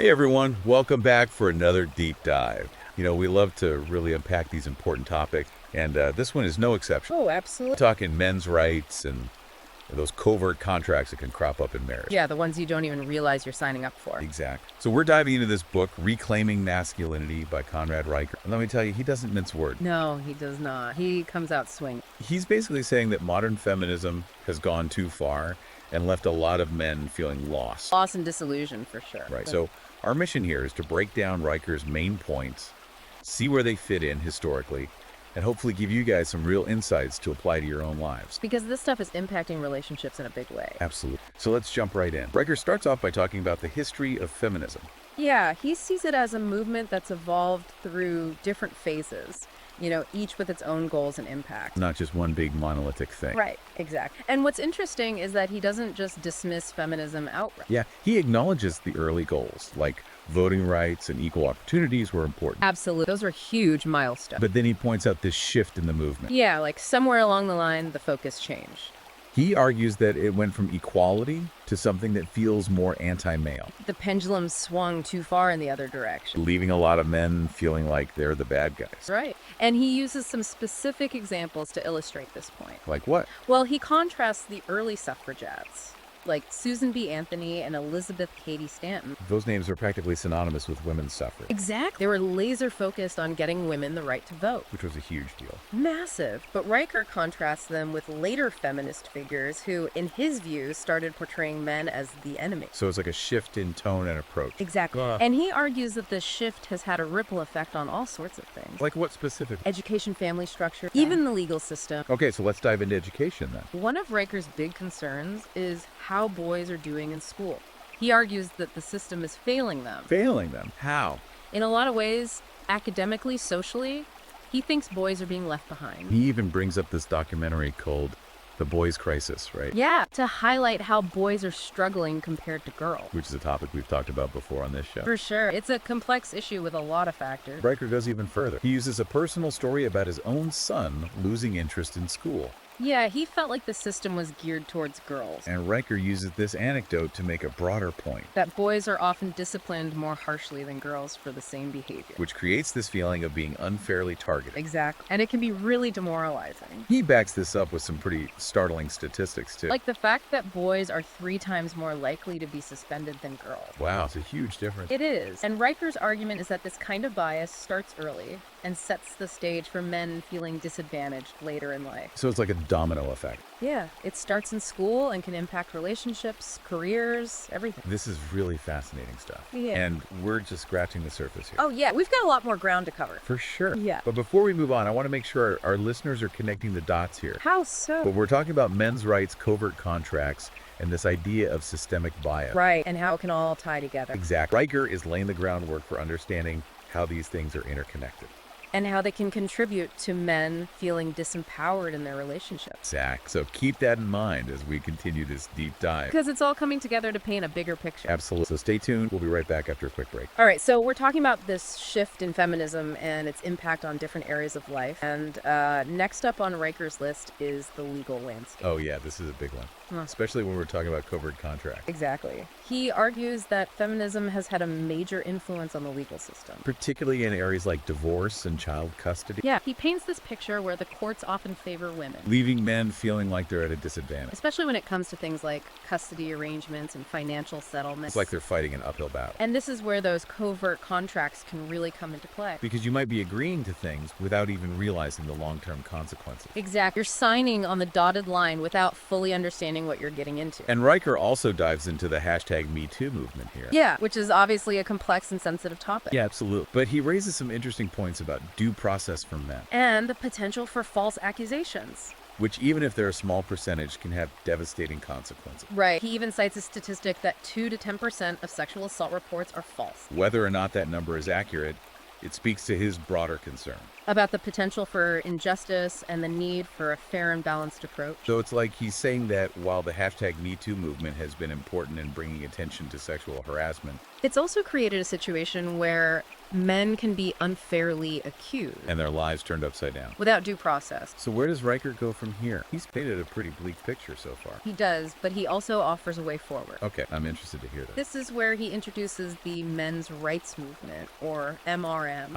Hey everyone, welcome back for another deep dive. We love to really unpack these important topics, and this one is no exception. Oh, We're absolutely. talking men's rights and those covert contracts that can crop up in marriage. Yeah, the ones you don't even realize you're signing up for. Exactly. So we're diving into this book, Reclaiming Masculinity by Conrad Riker. And let me tell you, he doesn't mince words. No, he does not. He comes out swinging. He's basically saying that modern feminism has gone too far and left a lot of men feeling lost. Loss and disillusion for sure. Right. So our mission here is to break down Riker's main points, see where they fit in historically, and hopefully give you guys some real insights to apply to your own lives. Because this stuff is impacting relationships in a big way. Absolutely. So let's jump right in. Riker starts off by talking about the history of feminism. Yeah, he sees it as a movement that's evolved through different phases, each with its own goals and impact. Not just one big monolithic thing. Right, exactly. And what's interesting is that he doesn't just dismiss feminism outright. Yeah, he acknowledges the early goals, like voting rights and equal opportunities were important. Absolutely. Those are huge milestones. But then he points out this shift in the movement. Yeah, like somewhere along the line, the focus changed. He argues that it went from equality to something that feels more anti-male, The pendulum swung too far in the other direction. leaving a lot of men feeling like they're the bad guys. Right. And he uses some specific examples to illustrate this point. Like what? Well, he contrasts the early suffragettes, like Susan B. Anthony and Elizabeth Cady Stanton. Those names are practically synonymous with women's suffrage, Exactly. They were laser focused on getting women the right to vote. which was a huge deal. Massive. But Riker contrasts them with later feminist figures who, in his view, started portraying men as the enemy. So it's like a shift in tone and approach. Exactly. And he argues that this shift has had a ripple effect on all sorts of things. Like what specifically? Education, family structure, even the legal system. Okay, so let's dive into education then. One of Riker's big concerns is how boys are doing in school. He argues that the system is failing them. Failing them. How? In a lot of ways, academically, socially, he thinks boys are being left behind. He even brings up this documentary called The Boys Crisis, right? Yeah, to highlight how boys are struggling compared to girls. Which is a topic we've talked about before on this show. For sure. It's a complex issue with a lot of factors. Riker goes even further. He uses a personal story about his own son losing interest in school. Yeah, he felt like the system was geared towards girls. And Riker uses this anecdote to make a broader point, That boys are often disciplined more harshly than girls for the same behavior. which creates this feeling of being unfairly targeted. Exactly. And it can be really demoralizing. He backs this up with some pretty startling statistics, too. Like the fact that boys are 3 times more likely to be suspended than girls. Wow, it's a huge difference. It is. And Riker's argument is that this kind of bias starts early and sets the stage for men feeling disadvantaged later in life. So it's like a domino effect. Yeah, it starts in school and can impact relationships, careers, everything. This is really fascinating stuff. Yeah. And we're just scratching the surface here. Oh, yeah, we've got a lot more ground to cover. For sure. Yeah. But before we move on, I want to make sure our listeners are connecting the dots here. How so? But we're talking about men's rights, covert contracts, and this idea of systemic bias. Right, and how it can all tie together. Exactly. Riker is laying the groundwork for understanding how these things are interconnected. And how they can contribute to men feeling disempowered in their relationships. Zach, so keep that in mind as we continue this deep dive. Because it's all coming together to paint a bigger picture. Absolutely. So stay tuned. We'll be right back after a quick break. All right, so we're talking about this shift in feminism and its impact on different areas of life. And next up on Riker's list is the legal landscape. Oh, yeah, this is a big one, especially when we're talking about covert contracts. Exactly. He argues that feminism has had a major influence on the legal system. Particularly in areas like divorce and child custody, Yeah, he paints this picture where the courts often favor women, leaving men feeling like they're at a disadvantage. especially when it comes to things like custody arrangements and financial settlements. It's like they're fighting an uphill battle. And this is where those covert contracts can really come into play. Because you might be agreeing to things without even realizing the long-term consequences. Exactly. You're signing on the dotted line without fully understanding what you're getting into. And Riker also dives into the #MeToo movement here. Yeah, which is obviously a complex and sensitive topic. Yeah, absolutely. But he raises some interesting points about due process for men, And the potential for false accusations. which even if they're a small percentage can have devastating consequences. Right. He even cites a statistic that 2 to 10% of sexual assault reports are false. Whether or not that number is accurate, it speaks to his broader concern. About the potential for injustice and the need for a fair and balanced approach. So it's like he's saying that while the #MeToo movement has been important in bringing attention to sexual harassment, It's also created a situation where Men can be unfairly accused And their lives turned upside down. without due process. So where does Riker go from here? He's painted a pretty bleak picture so far. He does, but he also offers a way forward. Okay, I'm interested to hear this. This is where he introduces the men's rights movement, or MRM.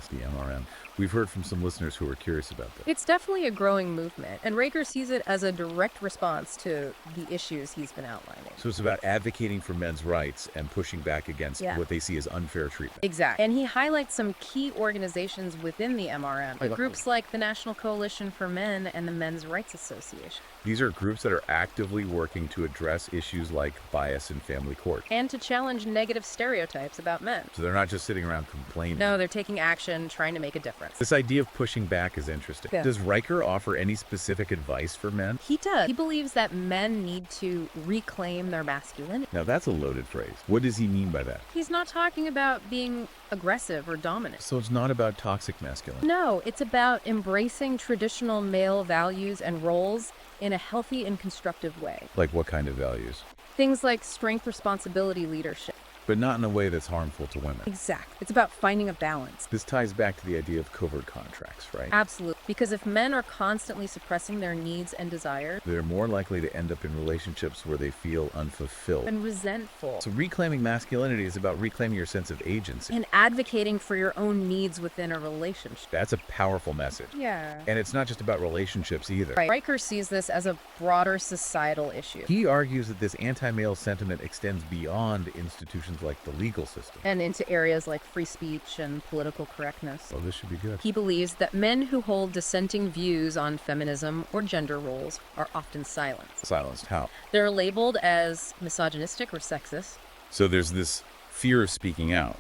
The MRM. We've heard from some listeners who are curious about this. It's definitely a growing movement, and Riker sees it as a direct response to the issues he's been outlining. So it's about advocating for men's rights and pushing back against what they see as unfair treatment. Exactly. And he highlights some key organizations within the MRM, groups like the National Coalition for Men and the Men's Rights Association. These are groups that are actively working to address issues like bias in family court. And to challenge negative stereotypes about men. So they're not just sitting around complaining. No, they're taking action, trying to make a difference. This idea of pushing back is interesting. Yeah. Does Riker offer any specific advice for men? He does. He believes that men need to reclaim their masculinity. Now that's a loaded phrase. What does he mean by that? He's not talking about being aggressive or dominant. So it's not about toxic masculinity. No, it's about embracing traditional male values and roles in a healthy and constructive way. Like what kind of values? Things like strength, responsibility, leadership. But not in a way that's harmful to women. Exactly. It's about finding a balance. This ties back to the idea of covert contracts, right? Absolutely. Because if men are constantly suppressing their needs and desires They're more likely to end up in relationships where they feel unfulfilled. and resentful So reclaiming masculinity is about reclaiming your sense of agency. and advocating for your own needs within a relationship. That's a powerful message. Yeah. And it's not just about relationships either. Right. Riker sees this as a broader societal issue. He argues that this anti-male sentiment extends beyond institutions like the legal system. And into areas like free speech and political correctness. Well, this should be good. He believes that men who hold dissenting views on feminism or gender roles are often silenced. Silenced how? They're labeled as misogynistic or sexist. So there's this fear of speaking out.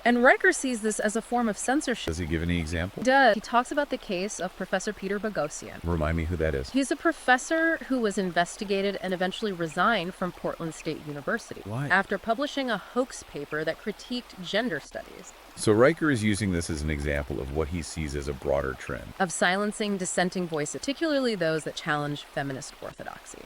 And Riker sees this as a form of censorship. Does he give any example? He talks about the case of Professor Peter Boghossian. Remind me who that is. He's a professor who was investigated and eventually resigned from Portland State University. Why? After publishing a hoax paper that critiqued gender studies. So Riker is using this as an example of what he sees as a broader trend. Of silencing dissenting voices, particularly those that challenge feminist orthodoxy.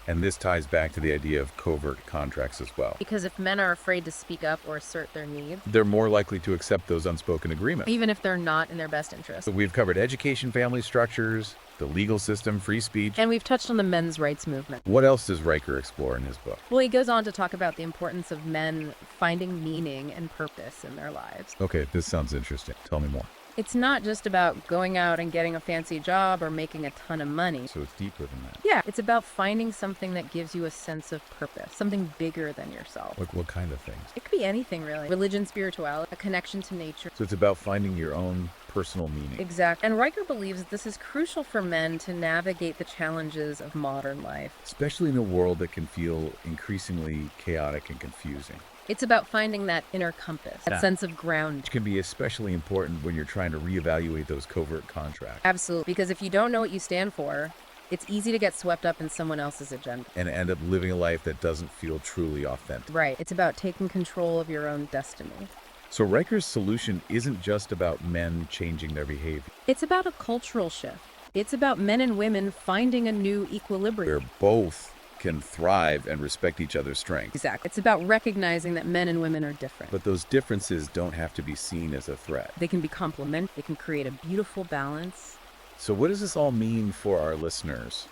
And this ties back to the idea of covert contracts as well. Because if men are afraid to speak up or assert their needs, They're more likely to accept those unspoken agreements. even if they're not in their best interest. So we've covered education, family structures, the legal system, free speech. And we've touched on the men's rights movement. What else does Riker explore in his book? Well, he goes on to talk about the importance of men finding meaning and purpose in their lives. Okay, this sounds interesting. Tell me more. It's not just about going out and getting a fancy job or making a ton of money. So it's deeper than that. Yeah, it's about finding something that gives you a sense of purpose, something bigger than yourself. Like what kind of things? It could be anything, really. Religion, spirituality, a connection to nature. So it's about finding your own personal meaning. Exactly. And Riker believes this is crucial for men to navigate the challenges of modern life. Especially in a world that can feel increasingly chaotic and confusing. It's about finding that inner compass, that sense of ground. Which can be especially important when you're trying to reevaluate those covert contracts. Absolutely. Because if you don't know what you stand for, it's easy to get swept up in someone else's agenda. And end up living a life that doesn't feel truly authentic. Right. It's about taking control of your own destiny. So Riker's solution isn't just about men changing their behavior. It's about a cultural shift. It's about men and women finding a new equilibrium. Where both can thrive and respect each other's strengths. Exactly. It's about recognizing that men and women are different. But those differences don't have to be seen as a threat. They can be complementary. They can create a beautiful balance. So what does this all mean for our listeners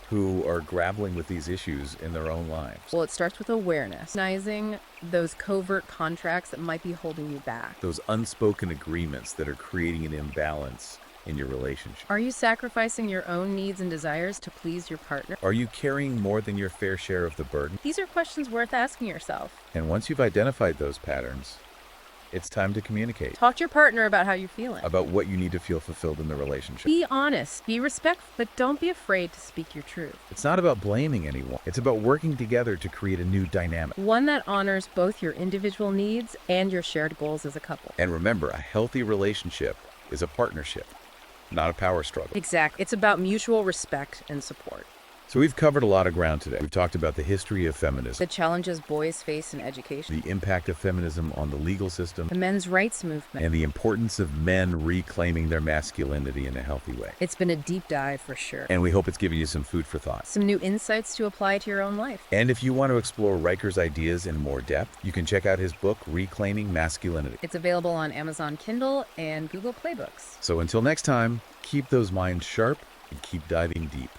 who are grappling with these issues in their own lives? Well, it starts with awareness, recognizing those covert contracts that might be holding you back. Those unspoken agreements that are creating an imbalance in your relationship. Are you sacrificing your own needs and desires to please your partner? Are you carrying more than your fair share of the burden? These are questions worth asking yourself. And once you've identified those patterns, it's time to communicate Talk to your partner about how you're feeling. about what you need to feel fulfilled in the relationship. Be honest, be respectful, but don't be afraid to speak your truth. It's not about blaming anyone. It's about working together to create a new dynamic. One that honors both your individual needs and your shared goals as a couple. And remember, a healthy relationship is a partnership, not a power struggle. Exactly. It's about mutual respect and support. So we've covered a lot of ground today. We've talked about the history of feminism, The challenges boys face in education, the impact of feminism on the legal system, the men's rights movement. and the importance of men reclaiming their masculinity in a healthy way. It's been a deep dive for sure. And we hope it's given you some food for thought. Some new insights to apply to your own life. And if you want to explore Riker's ideas in more depth, you can check out his book, Reclaiming Masculinity. It's available on Amazon Kindle and Google Play Books. So until next time, keep those minds sharp and keep diving deep.